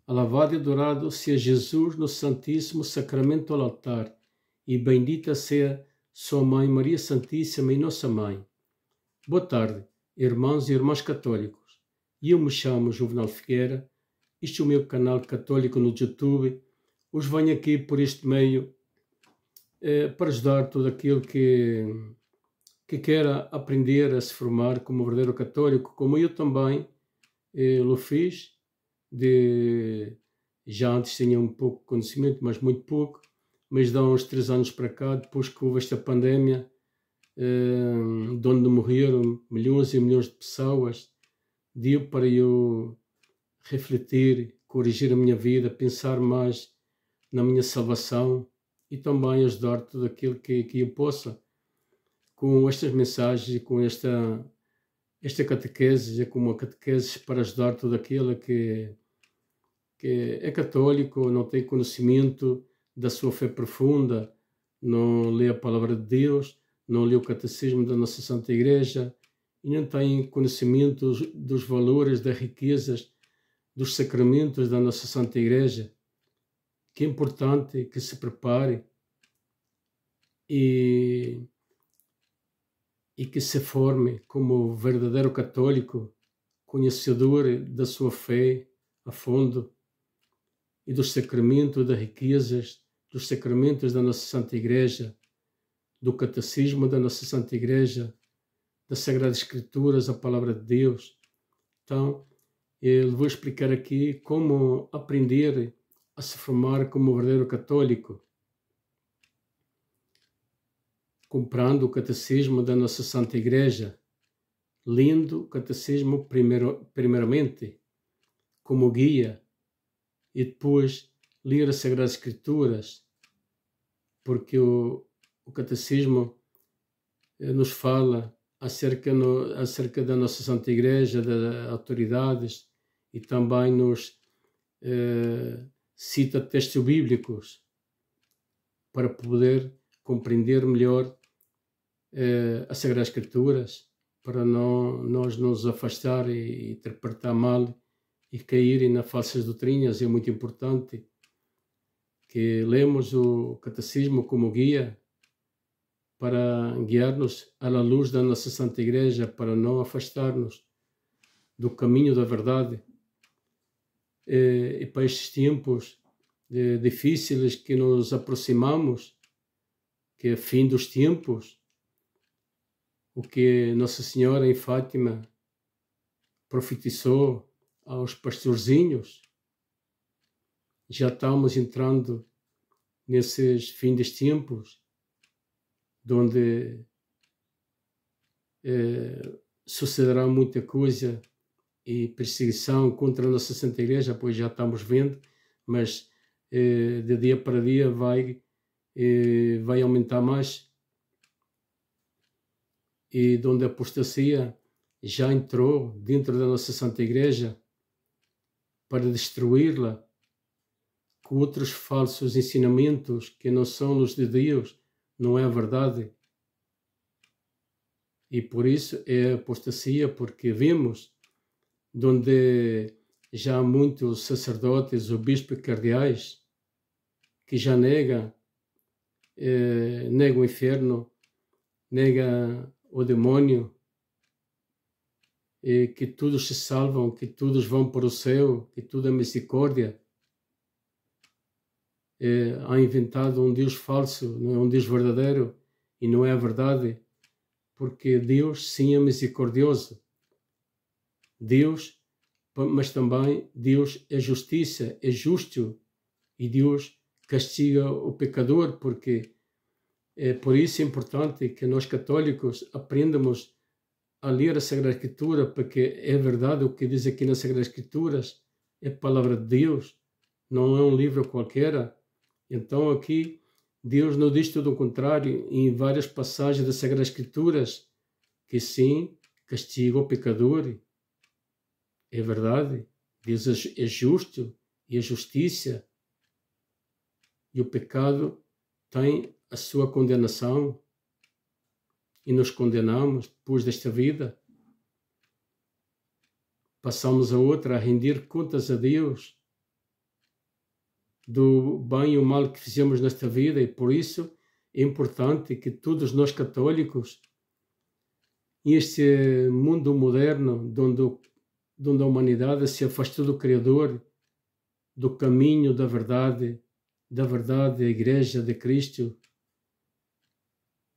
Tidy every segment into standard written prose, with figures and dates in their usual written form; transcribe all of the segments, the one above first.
Alabado e adorado seja Jesus no Santíssimo Sacramento ao altar, e bendita seja sua Mãe Maria Santíssima e Nossa Mãe. Boa tarde, irmãos e irmãs católicos. Eu me chamo Juvenal Figueira, este é o meu canal católico no YouTube. Hoje venho aqui por este meio para ajudar todo aquele que queira aprender a se formar como verdadeiro católico, como eu também o fiz. Já antes tinha um pouco de conhecimento, mas muito pouco, mas de há uns 3 anos para cá, depois que houve esta pandemia, de onde morreram milhões e milhões de pessoas, deu para eu refletir, corrigir a minha vida, pensar mais na minha salvação e também ajudar tudo aquilo que eu possa com estas mensagens e com esta catequese, é como uma catequese para ajudar todo aquele que é católico, não tem conhecimento da sua fé profunda, não lê a palavra de Deus, não lê o catecismo da nossa Santa Igreja e não tem conhecimento dos valores, das riquezas, dos sacramentos da nossa Santa Igreja, que é importante que se prepare e que se forme como verdadeiro católico, conhecedor da sua fé a fundo e dos sacramentos, das riquezas, dos sacramentos da nossa Santa Igreja, do catecismo da nossa Santa Igreja, das Sagradas Escrituras, a Palavra de Deus. Então, eu vou explicar aqui como aprender a se formar como verdadeiro católico, comprando o catecismo da nossa Santa Igreja, lendo o catecismo primeiramente como guia e depois ler as Sagradas Escrituras, porque o catecismo nos fala acerca da nossa Santa Igreja, das autoridades, e também nos cita textos bíblicos para poder compreender melhor as Sagradas Escrituras, para nós nos afastar e interpretar mal e cair nas falsas doutrinas. É muito importante que lemos o catecismo como guia para guiar-nos à luz da nossa Santa Igreja, para não afastar-nos do caminho da verdade. E para estes tempos difíceis que nos aproximamos, que é fim dos tempos, o que Nossa Senhora em Fátima profetizou aos pastorzinhos, já estamos entrando nesses fins dos tempos, onde sucederá muita coisa e perseguição contra a nossa Santa Igreja, pois já estamos vendo, mas de dia para dia vai aumentar mais, e onde a apostasia já entrou dentro da nossa Santa Igreja para destruí-la com outros falsos ensinamentos que não são os de Deus, não é a verdade. E por isso é apostasia, porque vemos onde já há muitos sacerdotes, ou bispos cardeais, que já negam o inferno, negam o demônio, e que todos se salvam, que todos vão para o céu, que tudo é misericórdia. Há inventado um Deus falso, não é um Deus verdadeiro, e não é a verdade, porque Deus sim é misericordioso. Deus, mas também Deus é justiça, é justo, e Deus castiga o pecador, porque por isso é importante que nós católicos aprendamos a ler a Sagrada Escritura, porque é verdade o que diz aqui nas Sagradas Escrituras, é a palavra de Deus, não é um livro qualquer. Então aqui Deus não diz tudo o contrário em várias passagens das Sagradas Escrituras, que sim, castiga o pecador. É verdade, Deus é justo e é justiça, e o pecado tem a sua condenação, e nos condenamos depois desta vida. Passamos a outra, a render contas a Deus, do bem e o mal que fizemos nesta vida, e por isso é importante que todos nós católicos, este mundo moderno, onde a humanidade se afastou do Criador, do caminho da verdade, a Igreja de Cristo,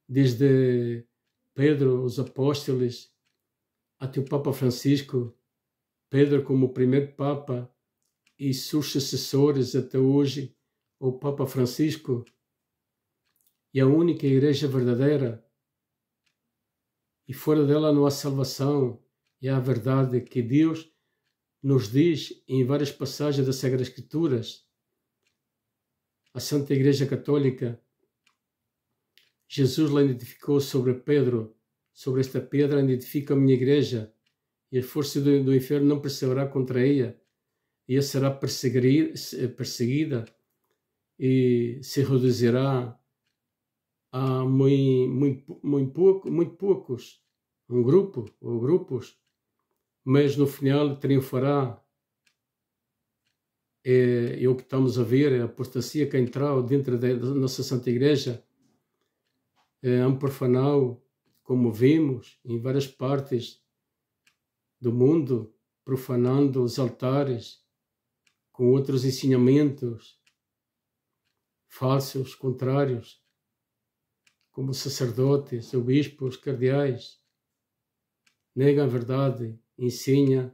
desde Pedro, os apóstolos, até o Papa Francisco, Pedro como o primeiro Papa e seus sucessores até hoje, o Papa Francisco, e a única Igreja verdadeira, e fora dela não há salvação, e há a verdade que Deus nos diz em várias passagens das Sagradas Escrituras. A Santa Igreja Católica, Jesus lá edificou sobre Pedro, sobre esta pedra edifica a minha igreja, e a força do inferno não perseverará contra ela, e ela será perseguida e se reduzirá a muito poucos, um grupo ou grupos, mas no final triunfará. É o que estamos a ver, a apostasia que entrou dentro da nossa Santa Igreja, é um profanal, como vimos em várias partes do mundo, profanando os altares com outros ensinamentos falsos, contrários, como sacerdotes, obispos, cardeais, negam a verdade, ensinam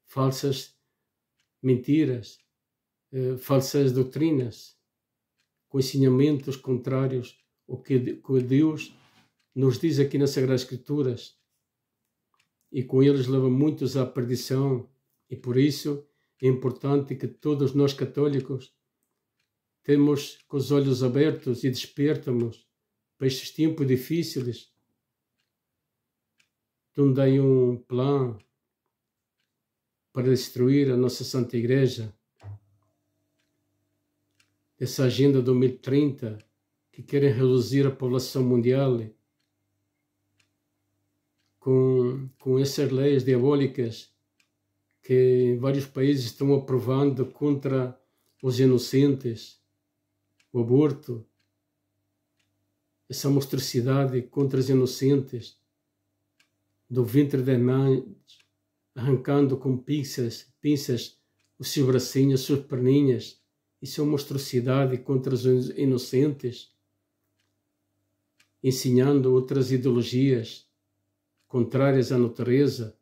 falsas mentiras, falsas doutrinas, com ensinamentos contrários ao que Deus nos diz aqui nas Sagradas Escrituras, e com eles leva muitos à perdição, e por isso é importante que todos nós católicos temos com os olhos abertos e despertamos para estes tempos difíceis, onde há um plano para destruir a nossa Santa Igreja, essa Agenda 2030, que querem reduzir a população mundial com essas leis diabólicas que vários países estão aprovando contra os inocentes, o aborto, essa monstruosidade contra os inocentes, do ventre das mães, arrancando com pinças os seus bracinhos, as suas perninhas. Isso é uma monstruosidade contra os inocentes, ensinando outras ideologias contrárias à natureza,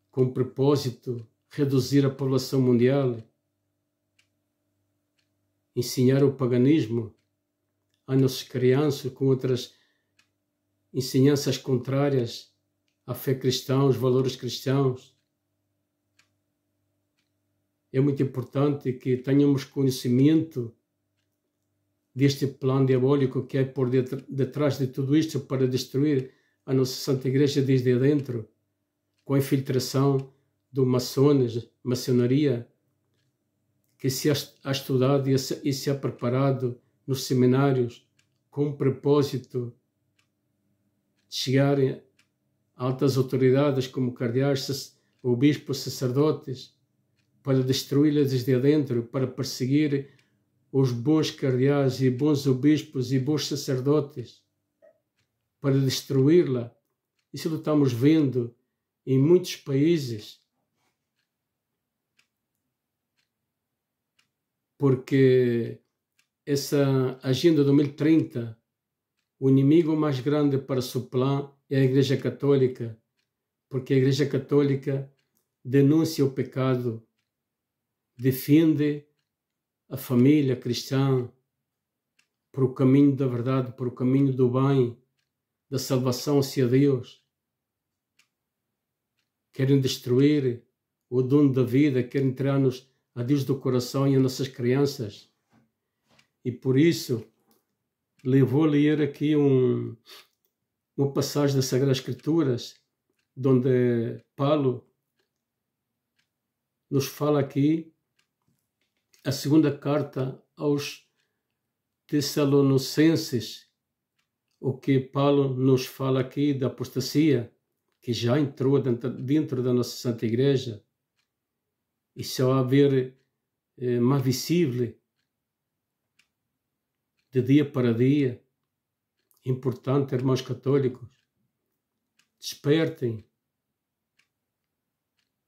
com o propósito de reduzir a população mundial, ensinar o paganismo a nossas crianças com outras ensinanças contrárias à fé cristã, aos valores cristãos. É muito importante que tenhamos conhecimento deste plano diabólico que é por detrás de tudo isto para destruir a nossa Santa Igreja desde dentro, com a infiltração do maçonaria, que se ha estudado e se ha preparado nos seminários com o propósito de chegarem a altas autoridades como cardeais, obispos, sacerdotes, para destruí-las desde dentro, para perseguir os bons cardeais e bons obispos e bons sacerdotes, para destruí-la. Isso lo estamos vendo em muitos países, porque essa Agenda 2030, o inimigo mais grande para o seu plano é a Igreja Católica, porque a Igreja Católica denuncia o pecado, defende a família cristã por o caminho da verdade, por o caminho do bem, da salvação hacia Deus. Querem destruir o dono da vida, querem tirar-nos a Deus do coração e as nossas crianças. E por isso, vou ler aqui uma passagem das Sagradas Escrituras, onde Paulo nos fala aqui a segunda carta aos Tessalonicenses, o que Paulo nos fala aqui da apostasia, que já entrou dentro da nossa Santa Igreja e só a ver mais visível de dia para dia. Importante, irmãos católicos, despertem.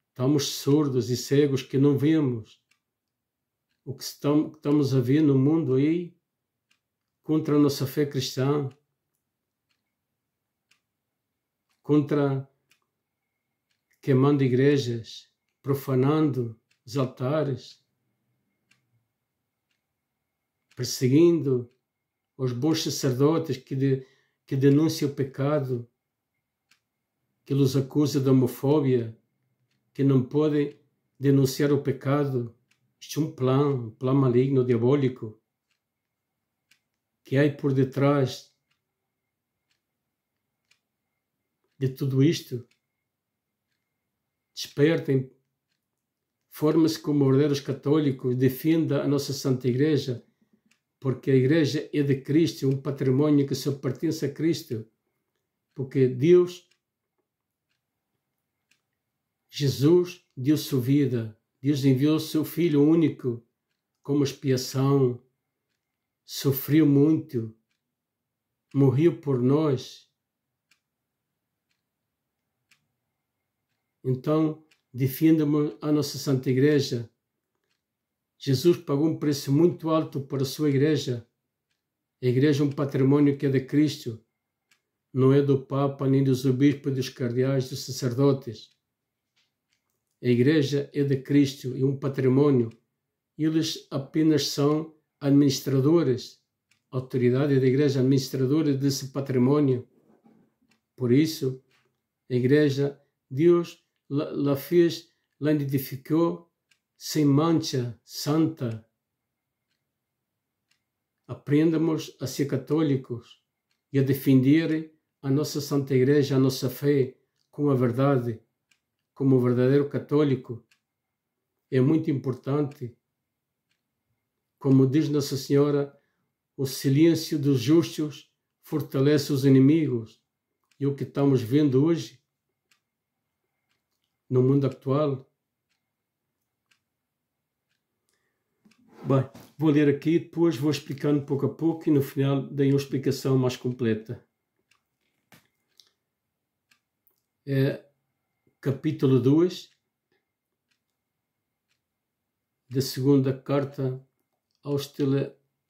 Estamos surdos e cegos que não vemos o que estamos a ver no mundo aí contra a nossa fé cristã, contra queimando igrejas, profanando os altares, perseguindo os bons sacerdotes que denunciam o pecado, que os acusa de homofobia, que não podem denunciar o pecado. Isto é um plano maligno, diabólico, que há por detrás de tudo isto. Despertem, formem-se como verdadeiros católicos, defendam a nossa Santa Igreja, porque a Igreja é de Cristo, um patrimônio que só pertence a Cristo, porque Jesus deu sua vida, Deus enviou seu Filho único como expiação, sofreu muito, morreu por nós. Então, defendamos a nossa Santa Igreja. Jesus pagou um preço muito alto para a sua Igreja. A Igreja é um patrimônio que é de Cristo, não é do Papa, nem dos obispos, dos cardeais, dos sacerdotes. A Igreja é de Cristo, é um patrimônio. Eles apenas são administradores, a autoridade da Igreja, administradores desse patrimônio. Por isso, a Igreja, Deus la fez, la identificou sem mancha, santa. Aprendamos a ser católicos e a defender a nossa Santa Igreja, a nossa fé, com a verdade, como verdadeiro católico. É muito importante. Como diz Nossa Senhora, o silêncio dos justos fortalece os inimigos. E o que estamos vendo hoje, no mundo atual. Bem, vou ler aqui, depois vou explicando pouco a pouco e no final dei uma explicação mais completa. Capítulo 2 da segunda carta aos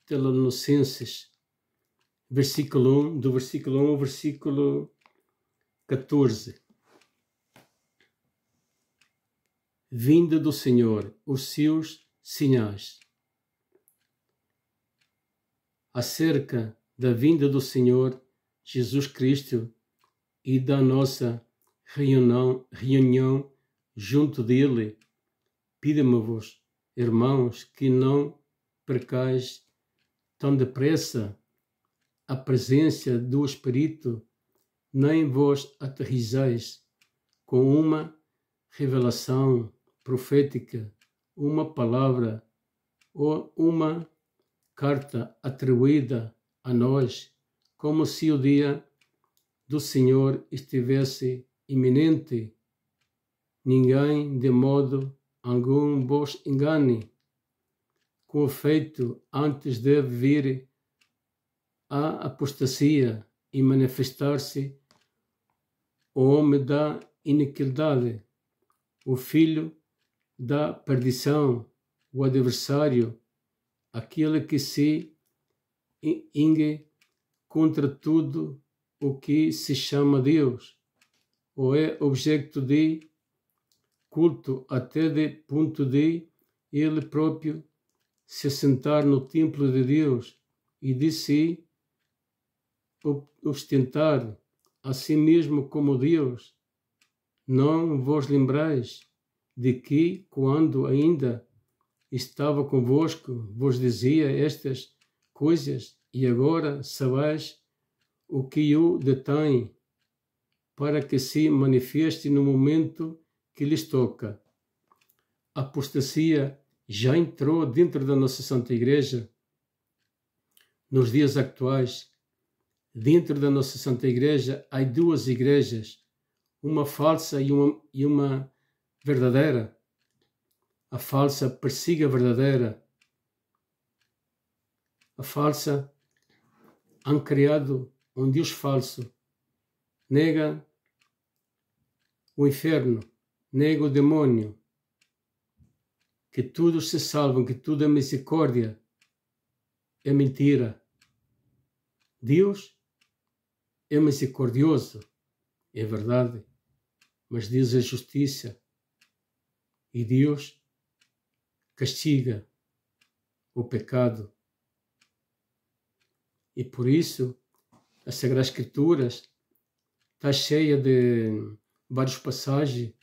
Tessalonicenses, versículo 1, do versículo 1 ao versículo 14. Vinda do Senhor, os seus sinais. Acerca da vinda do Senhor Jesus Cristo e da nossa reunião junto dele, pido-me-vos, irmãos, que não percais tão depressa a presença do Espírito, nem vos aterrizais com uma revelação profética, uma palavra ou uma carta atribuída a nós, como se o dia do Senhor estivesse iminente. Ninguém de modo algum vos engane. Com efeito, antes deve vir a apostasia e manifestar-se o homem da iniquidade, o filho da perdição, o adversário, aquele que se ingue contra tudo o que se chama Deus, ou é objeto de culto, até de ponto de ele próprio se assentar no templo de Deus e de se ostentar a si mesmo como Deus. Não vos lembrais de que, quando ainda estava convosco, vos dizia estas coisas, e agora sabais o que o detém, para que se manifeste no momento que lhes toca. A apostasia já entrou dentro da nossa Santa Igreja. Nos dias atuais, dentro da nossa Santa Igreja, há duas igrejas, uma falsa e uma verdadeira. A falsa persiga a verdadeira. A falsa han criado um Deus falso. Nega o inferno, nega o demônio, que todos se salvam, que tudo é misericórdia. É mentira. Deus é misericordioso, é verdade, mas Deus é justiça e Deus castiga o pecado. E por isso as Sagradas Escrituras está cheia de várias passagens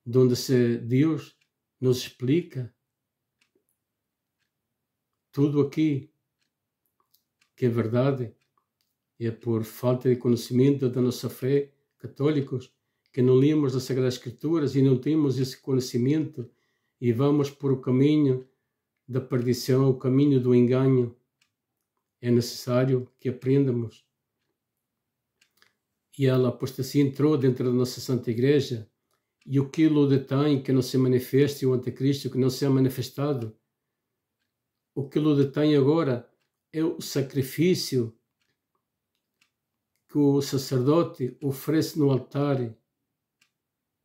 onde Deus nos explica tudo aqui que é verdade. É por falta de conhecimento da nossa fé, católicos, que não lemos as Sagradas Escrituras e não temos esse conhecimento e vamos por o caminho da perdição, o caminho do engano. É necessário que aprendamos. E a apostasia entrou dentro da nossa Santa Igreja e aquilo detém que não se manifeste, o anticristo que não se é manifestado. O que o detém agora é o sacrifício que o sacerdote oferece no altar,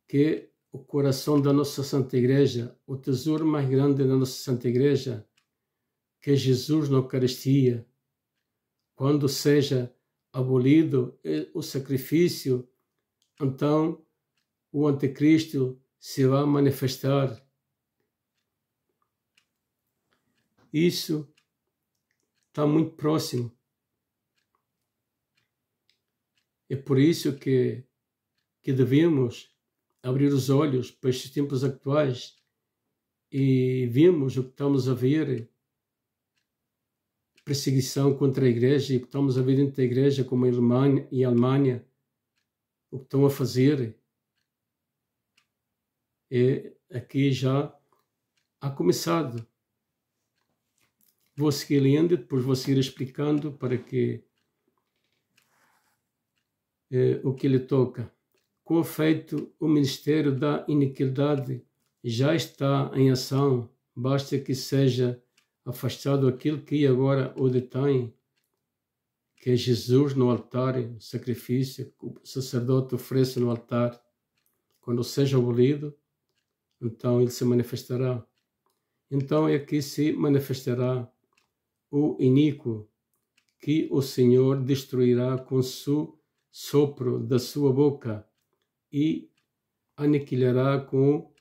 que é o coração da nossa Santa Igreja, o tesouro mais grande da nossa Santa Igreja, que é Jesus na Eucaristia. Quando seja abolido o sacrifício, então o anticristo se vai manifestar. Isso está muito próximo. É por isso que devemos abrir os olhos para estes tempos atuais e vemos o que estamos a ver, perseguição contra a Igreja, e o que estamos a ver dentro da Igreja, como em Alemanha, o que estão a fazer. Aqui já há começado. Vou seguir lendo, depois vou seguir explicando para que o que lhe toca. Com efeito, o ministério da iniquidade já está em ação, basta que seja afastado aquilo que agora o detém, que é Jesus no altar, o sacrifício que o sacerdote oferece no altar. Quando seja abolido, então ele se manifestará. Então é que se manifestará o iníquo, que o Senhor destruirá com o sopro da sua boca e aniquilará com o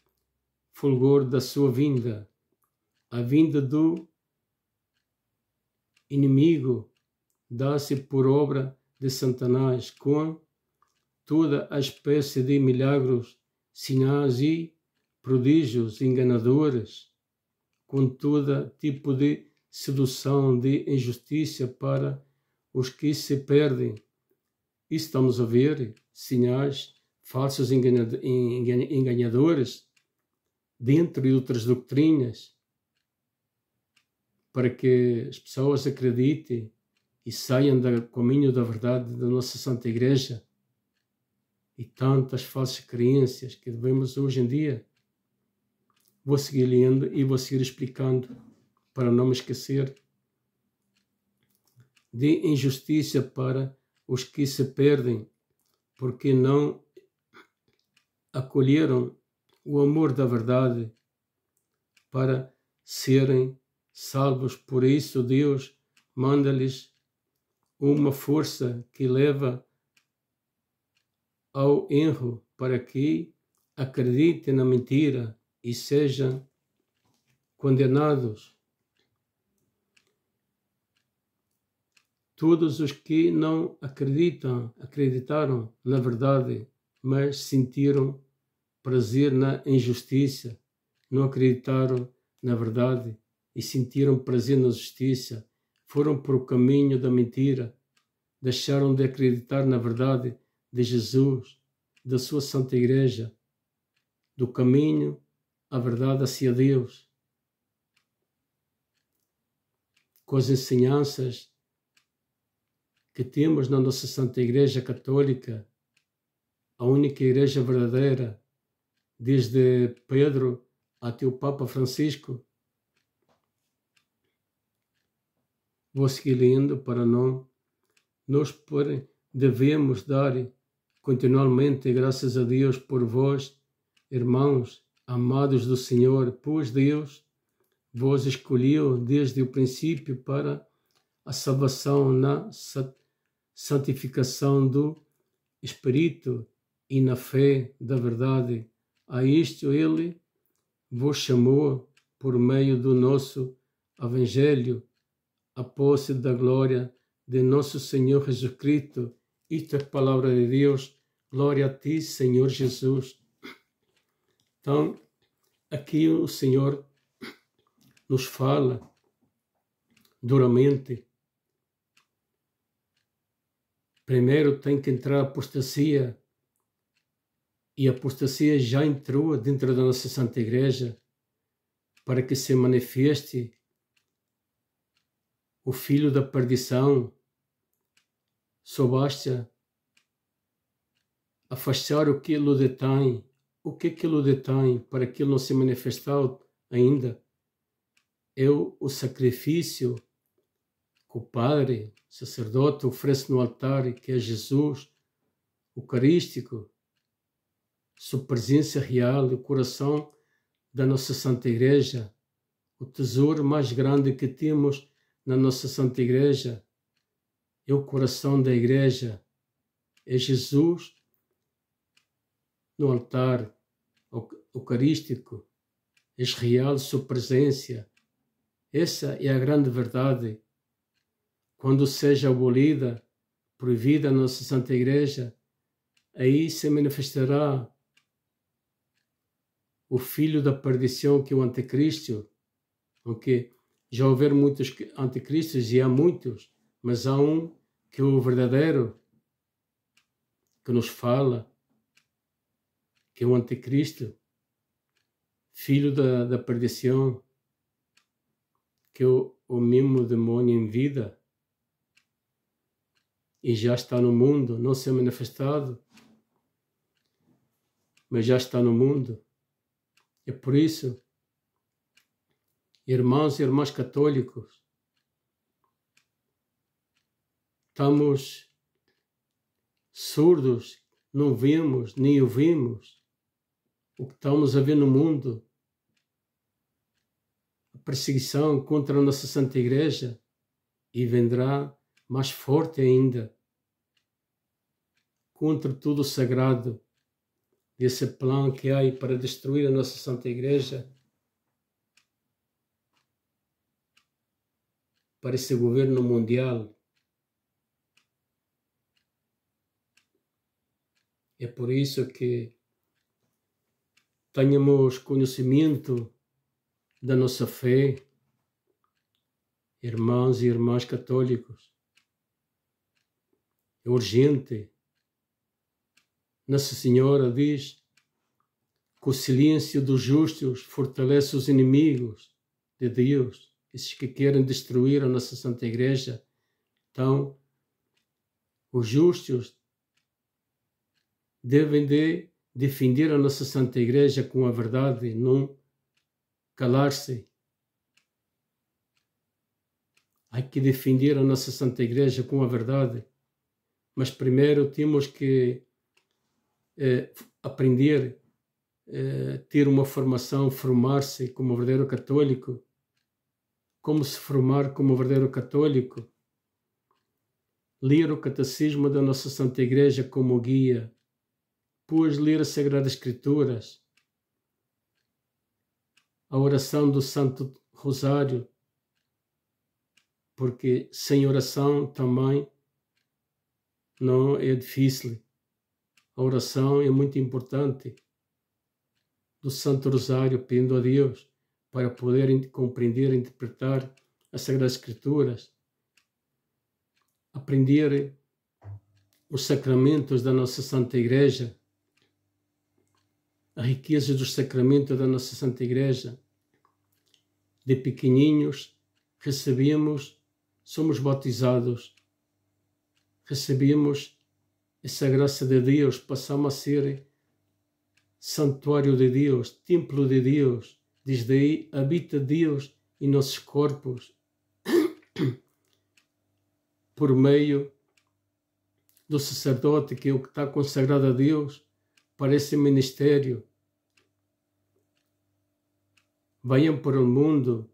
fulgor da sua vinda. A vinda do inimigo dá-se por obra de Satanás, com toda a espécie de milagros, sinais e prodígios enganadores, com todo tipo de sedução de injustiça para os que se perdem. E estamos a ver sinais falsos enganadores dentro de outras doutrinas, para que as pessoas acreditem e saiam do caminho da verdade da nossa Santa Igreja. E tantas falsas crenças que devemos hoje em dia. Vou seguir lendo e vou seguir explicando, para não me esquecer. De injustiça para os que se perdem, porque não acolheram o amor da verdade para serem salvos. Por isso Deus manda-lhes uma força que leva ao erro, para que acreditem na mentira e sejam condenados. Todos os que não acreditaram na verdade, mas sentiram prazer na injustiça, não acreditaram na verdade e sentiram prazer na justiça, foram por o caminho da mentira, deixaram de acreditar na verdade de Jesus, da sua Santa Igreja, do caminho, a verdade hacia Deus, com as ensinanças que temos na nossa Santa Igreja Católica, a única igreja verdadeira, desde Pedro até o Papa Francisco. Vou seguir lendo para não. Nós, porém, devemos dar continuamente graças a Deus por vós, irmãos, amados do Senhor, pois Deus vos escolheu desde o princípio para a salvação na santificação do Espírito e na fé da verdade. A isto ele vos chamou por meio do nosso Evangelho, a posse da glória de nosso Senhor Jesus Cristo. Isto é a palavra de Deus. Glória a ti, Senhor Jesus. Então, aqui o Senhor nos fala duramente. Primeiro tem que entrar a apostasia, e a apostasia já entrou dentro da nossa Santa Igreja, para que se manifeste o filho da perdição, só basta afastar o que ele detém. O que ele detém para que ele não se manifestou ainda? É o sacrifício que o Padre, sacerdote, oferece no altar, que é Jesus, eucarístico, sua presença real, o coração da nossa Santa Igreja, o tesouro mais grande que temos na nossa Santa Igreja, é o coração da Igreja, é Jesus no altar eucarístico, é real sua presença. Essa é a grande verdade. Quando seja abolida, proibida a nossa Santa Igreja, aí se manifestará o filho da perdição, que é o anticristo. Aunque já houver muitos anticristos, e há muitos, mas há um que é o verdadeiro, que nos fala, que é o anticristo, filho da perdição, que é o mesmo demônio em vida, e já está no mundo, não se é manifestado, mas já está no mundo. É por isso, irmãos e irmãs católicos, estamos surdos, não vemos nem ouvimos o que estamos a ver no mundo. A perseguição contra a nossa Santa Igreja, e vendrá mais forte ainda contra tudo o sagrado desse plano que há para destruir a nossa Santa Igreja, para esse governo mundial. É por isso que tenhamos conhecimento da nossa fé, irmãos e irmãs católicos. É urgente. Nossa Senhora diz que o silêncio dos justos fortalece os inimigos de Deus, esses que querem destruir a nossa Santa Igreja. Então, os justos devem de defender a nossa Santa Igreja com a verdade, não calar-se. Há que defender a nossa Santa Igreja com a verdade, mas primeiro temos que aprender, ter uma formação, formar-se como verdadeiro católico. Como se formar como verdadeiro católico? Ler o Catecismo da nossa Santa Igreja como guia, depois ler as Sagradas Escrituras, a oração do Santo Rosário, porque sem oração também não é difícil. A oração é muito importante, do Santo Rosário, pedindo a Deus para poder compreender e interpretar as Sagradas Escrituras, aprender os sacramentos da nossa Santa Igreja, a riqueza dos sacramentos da nossa Santa Igreja. De pequenininhos recebemos, somos batizados, recebemos essa graça de Deus, passamos a ser santuário de Deus, templo de Deus. Desde aí habita Deus em nossos corpos por meio do sacerdote, que é o que está consagrado a Deus para esse ministério. Venham para o mundo,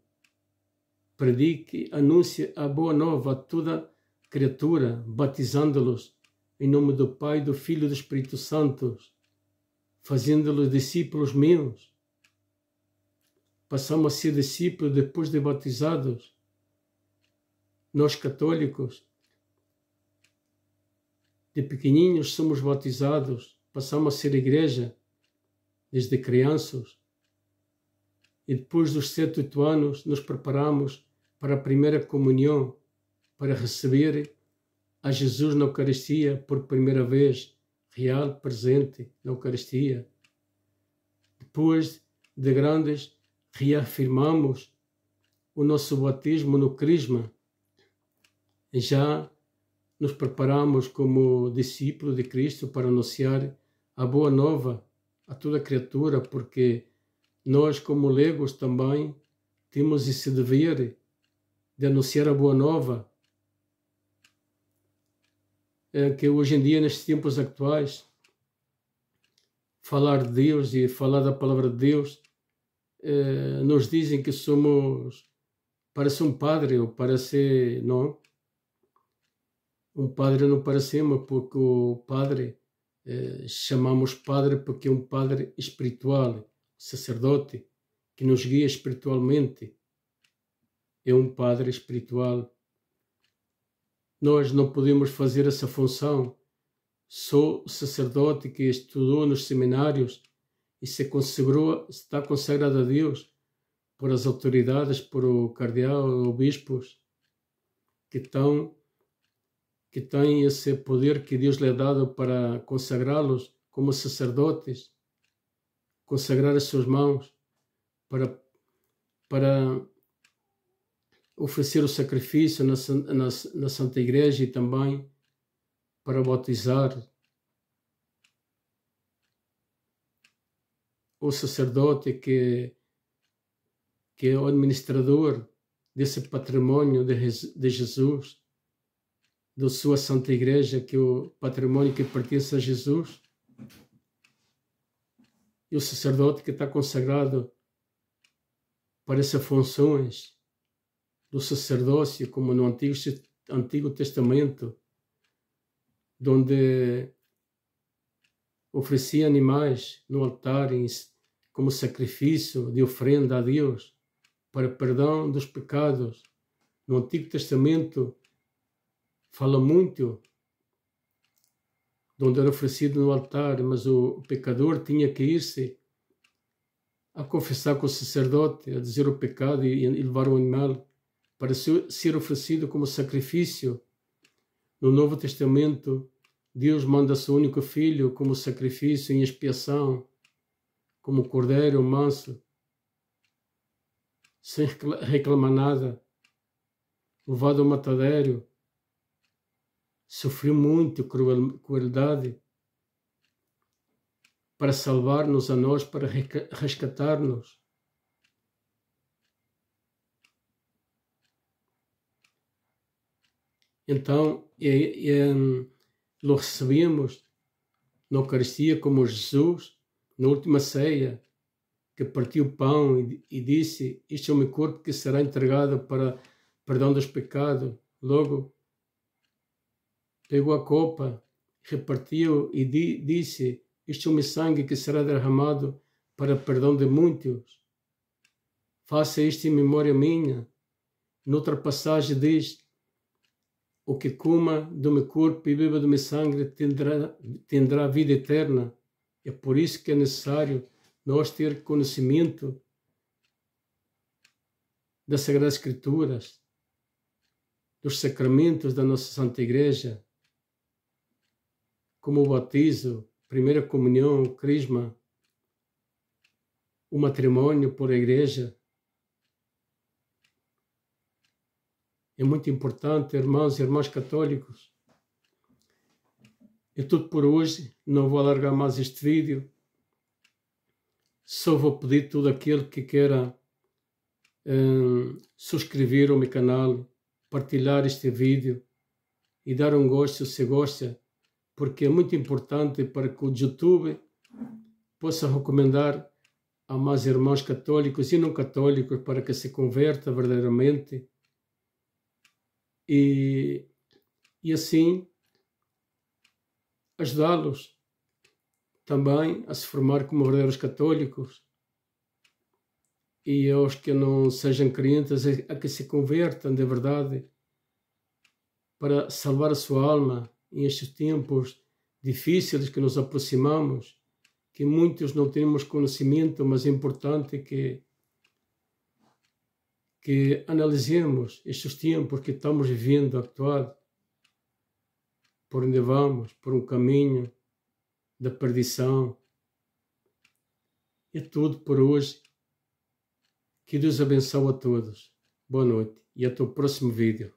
predique, anuncie a boa nova a toda criatura, batizando-los em nome do Pai, do Filho e do Espírito Santo, fazendo-los discípulos meus. Passamos a ser discípulos depois de batizados. Nós católicos, de pequenininhos somos batizados, passamos a ser igreja desde crianças. E depois dos 7, 8 anos, nos preparamos para a primeira comunhão, para receber a Jesus na Eucaristia por primeira vez, real, presente na Eucaristia. Depois de grandes, reafirmamos o nosso batismo no Crisma. E já nos preparamos como discípulos de Cristo para anunciar a boa nova a toda criatura, porque nós, como leigos, também temos esse dever de anunciar a boa nova, que hoje em dia, nestes tempos atuais, falar de Deus e falar da palavra de Deus, nos dizem que somos, para ser um padre, ou para ser, não, um padre não parecemos, porque o padre, chamamos padre porque é um padre espiritual, sacerdote, que nos guia espiritualmente, é um padre espiritual. Nós não podemos fazer essa função. Só o sacerdote que estudou nos seminários e se consagrou, está consagrado a Deus por as autoridades, por o cardeal, obispos, que têm esse poder que Deus lhe ha dado para consagrá-los como sacerdotes, consagrar as suas mãos para oferecer o sacrifício na Santa Igreja e também para batizar. O sacerdote que é o administrador desse patrimônio de Jesus, da sua Santa Igreja, que é o patrimônio que pertence a Jesus, e o sacerdote que está consagrado para essas funções do sacerdócio, como no Antigo Testamento, onde oferecia animais no altar como sacrifício de oferenda a Deus para perdão dos pecados. No Antigo Testamento fala muito de onde era oferecido no altar, mas o pecador tinha que ir-se a confessar com o sacerdote, a dizer o pecado e levar o animal para ser oferecido como sacrifício. No Novo Testamento, Deus manda seu único filho como sacrifício em expiação, como cordeiro manso, sem reclamar nada, levado ao matadeiro. Sofreu muito crueldade para salvar-nos a nós, para resgatar-nos. Então, lo recebemos na Eucaristia como Jesus, na última ceia, que partiu o pão e disse: "Este é o meu corpo que será entregado para perdão dos pecados." Logo, pegou a copa, repartiu e disse: "Este é o meu sangue que será derramado para perdão de muitos. Faça isto em memória minha." Noutra passagem diz: "O que coma do meu corpo e beba do meu sangue tendrá vida eterna." É por isso que é necessário nós ter conhecimento das Sagradas Escrituras, dos sacramentos da nossa Santa Igreja, como o batismo, primeira comunhão, o crisma, o matrimônio por a Igreja. É muito importante, irmãos e irmãs católicos, É tudo por hoje. Não vou alargar mais este vídeo. Só vou pedir todo aquele que queira subscrever ao meu canal, partilhar este vídeo e dar um gosto se gosta, porque é muito importante para que o YouTube possa recomendar a mais irmãos católicos e não católicos para que se converta verdadeiramente e assim ajudá-los também a se formar como verdadeiros católicos e aos que não sejam crentes a que se convertam de verdade para salvar a sua alma em estes tempos difíceis que nos aproximamos, que muitos não temos conhecimento, mas é importante que analisemos estes tempos que estamos vivendo atual, por onde vamos, por um caminho da perdição. É tudo por hoje. Que Deus abençoe a todos. Boa noite e até o próximo vídeo.